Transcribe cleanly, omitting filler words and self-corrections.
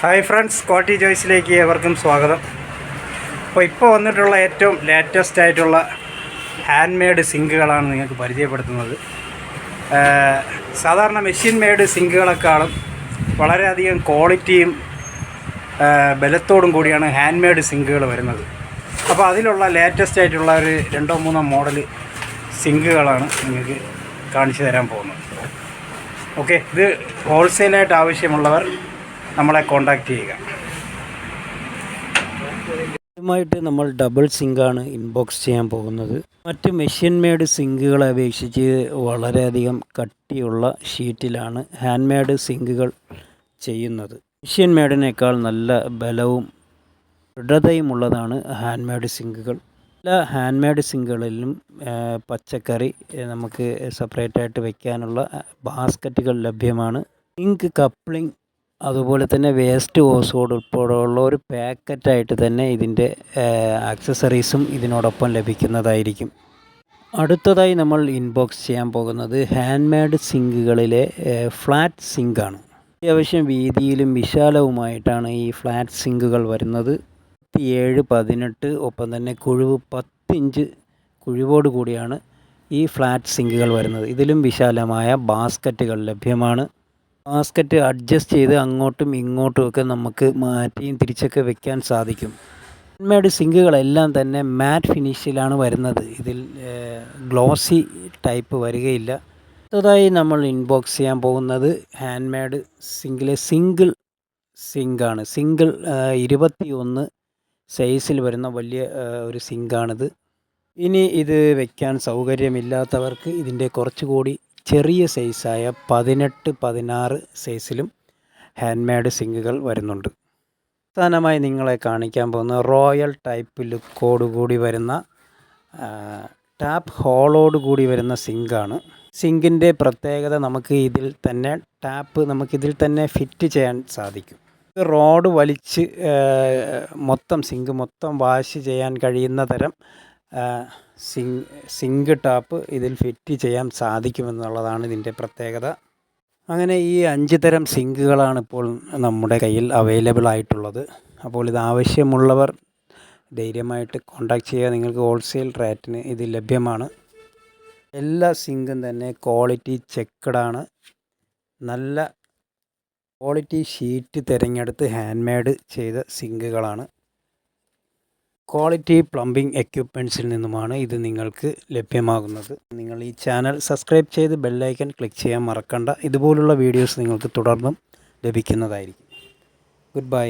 Hi friends, quality ചോയ്സിലേക്ക് ഏവർക്കും സ്വാഗതം. ഇപ്പോൾ വന്നിട്ടുള്ള ഏറ്റവും ലേറ്റസ്റ്റ് ആയിട്ടുള്ള ഹാൻഡ് മെയ്ഡ് സിങ്കുകളാണ് നിങ്ങൾക്ക് പരിചയപ്പെടുത്തുന്നത്. സാധാരണ മെഷീൻ മെയ്ഡ് സിങ്കുകളെക്കാളും വളരെയധികം ക്വാളിറ്റിയും ബലത്തോടും കൂടിയാണ് ഹാൻഡ് മെയ്ഡ് സിങ്കുകൾ വരുന്നത്. അപ്പോൾ അതിലുള്ള ലേറ്റസ്റ്റ് ആയിട്ടുള്ള ഒരു 2-3 മോഡൽ സിങ്കുകളാണ് നിങ്ങൾക്ക് കാണിച്ചു തരാൻ പോകുന്നത്. ഓക്കെ, ഇത് ഹോൾസെയിലായിട്ട് ആവശ്യമുള്ളവർ നമ്മളെ കോൺടാക്റ്റ് ചെയ്യുക. ആദ്യമായിട്ട് നമ്മൾ ഡബിൾ സിങ്കാണ് ഇൻബോക്സ് ചെയ്യാൻ പോകുന്നത്. മറ്റ് മെഷീൻ മെയ്ഡ് സിങ്കുകളെ അപേക്ഷിച്ച് വളരെയധികം കട്ടിയുള്ള ഷീറ്റിലാണ് ഹാൻഡ് മെയ്ഡ് സിങ്കുകൾ ചെയ്യുന്നത്. മെഷീൻ മെയ്ഡിനേക്കാൾ നല്ല ബലവും ദൃഢതയുമുള്ളതാണ് ഹാൻഡ് മെയ്ഡ് സിങ്കുകൾ. എല്ലാ ഹാൻഡ് മെയ്ഡ് സിങ്കുകളിലും പച്ചക്കറി നമുക്ക് സെപ്പറേറ്റായിട്ട് വയ്ക്കാനുള്ള ബാസ്ക്കറ്റുകൾ ലഭ്യമാണ്. സിങ്ക് കപ്ലിംഗ്, അതുപോലെ തന്നെ വേസ്റ്റ് ഹോസോട് ഉൾപ്പെടെയുള്ള ഒരു പാക്കറ്റായിട്ട് തന്നെ ഇതിൻ്റെ ആക്സസറീസും ഇതിനോടൊപ്പം ലഭിക്കുന്നതായിരിക്കും. അടുത്തതായി നമ്മൾ ഇൻബോക്സ് ചെയ്യാൻ പോകുന്നത് ഹാൻഡ് മെയ്ഡ് സിങ്കുകളിലെ ഫ്ലാറ്റ് സിങ്കാണ്. അത്യാവശ്യം വീതിയിലും വിശാലവുമായിട്ടാണ് ഈ ഫ്ലാറ്റ് സിങ്കുകൾ വരുന്നത്. 7-18 ഒപ്പം തന്നെ കുഴിവ് 10 ഇഞ്ച് കുഴിവോട് കൂടിയാണ് ഈ ഫ്ലാറ്റ് സിങ്കുകൾ വരുന്നത്. ഇതിലും വിശാലമായ ബാസ്ക്കറ്റുകൾ ലഭ്യമാണ്. ബാസ്ക്കറ്റ് അഡ്ജസ്റ്റ് ചെയ്ത് അങ്ങോട്ടും ഇങ്ങോട്ടുമൊക്കെ നമുക്ക് മാറ്റിയും തിരിച്ചൊക്കെ വെക്കാൻ സാധിക്കും. ഹാൻഡ് മെയ്ഡ് സിങ്കുകളെല്ലാം തന്നെ മാറ്റ് ഫിനിഷിലാണ് വരുന്നത്. ഇതിൽ ഗ്ലോസി ടൈപ്പ് വരികയില്ല. അടുത്തതായി നമ്മൾ ഇൻബോക്സ് ചെയ്യാൻ പോകുന്നത് ഹാൻഡ് മെയ്ഡ് സിങ്കിലെ സിംഗിൾ സിങ്കാണ്. സിംഗിൾ 21 സൈസിൽ വരുന്ന വലിയ ഒരു സിങ്കാണിത്. ഇനി ഇത് വയ്ക്കാൻ സൗകര്യമില്ലാത്തവർക്ക് ഇതിൻ്റെ കുറച്ചുകൂടി ചെറിയ സൈസായ 18-16 സൈസിലും ഹാൻഡ് മെയ്ഡ് സിങ്കുകൾ വരുന്നുണ്ട്. അവസാനമായി നിങ്ങളെ കാണിക്കാൻ പോകുന്ന റോയൽ ടൈപ്പ് ലുക്കോടുകൂടി വരുന്ന ടാപ്പ് ഹോളോട് കൂടി വരുന്ന സിങ്കാണ്. സിങ്കിൻ്റെ പ്രത്യേകത, നമുക്ക് ഇതിൽ തന്നെ ഫിറ്റ് ചെയ്യാൻ സാധിക്കും. റോഡ് വലിച്ച് സിങ്ക് മൊത്തം വാഷ് ചെയ്യാൻ കഴിയുന്ന തരം സിങ്ക് ടാപ്പ് ഇതിൽ ഫിറ്റ് ചെയ്യാൻ സാധിക്കുമെന്നുള്ളതാണ് ഇതിൻ്റെ പ്രത്യേകത. അങ്ങനെ ഈ 5 തരം സിങ്കുകളാണ് ഇപ്പോൾ നമ്മുടെ കയ്യിൽ അവൈലബിൾ ആയിട്ടുള്ളത്. അപ്പോൾ ഇത് ആവശ്യമുള്ളവർ ധൈര്യമായിട്ട് കോൺടാക്റ്റ് ചെയ്യുക. നിങ്ങൾക്ക് ഹോൾസെയിൽ റേറ്റിന് ഇത് ലഭ്യമാണ്. എല്ലാ സിങ്കും തന്നെ ക്വാളിറ്റി ചെക്ക്ഡാണ്. നല്ല ക്വാളിറ്റി ഷീറ്റ് തിരഞ്ഞെടുത്ത് ഹാൻഡ് മെയ്ഡ് ചെയ്ത സിങ്കുകളാണ്. ക്വാളിറ്റി പ്ലംബിംഗ് എക്യുപ്മെൻറ്റ്സിൽ നിന്നുമാണ് ഇത് നിങ്ങൾക്ക് ലഭ്യമാകുന്നത്. നിങ്ങൾ ഈ ചാനൽ സബ്സ്ക്രൈബ് ചെയ്ത് ബെല്ലൈക്കൺ ക്ലിക്ക് ചെയ്യാൻ മറക്കണ്ട. ഇതുപോലുള്ള വീഡിയോസ് നിങ്ങൾക്ക് തുടർന്നും ലഭിക്കുന്നതായിരിക്കും. Good bye.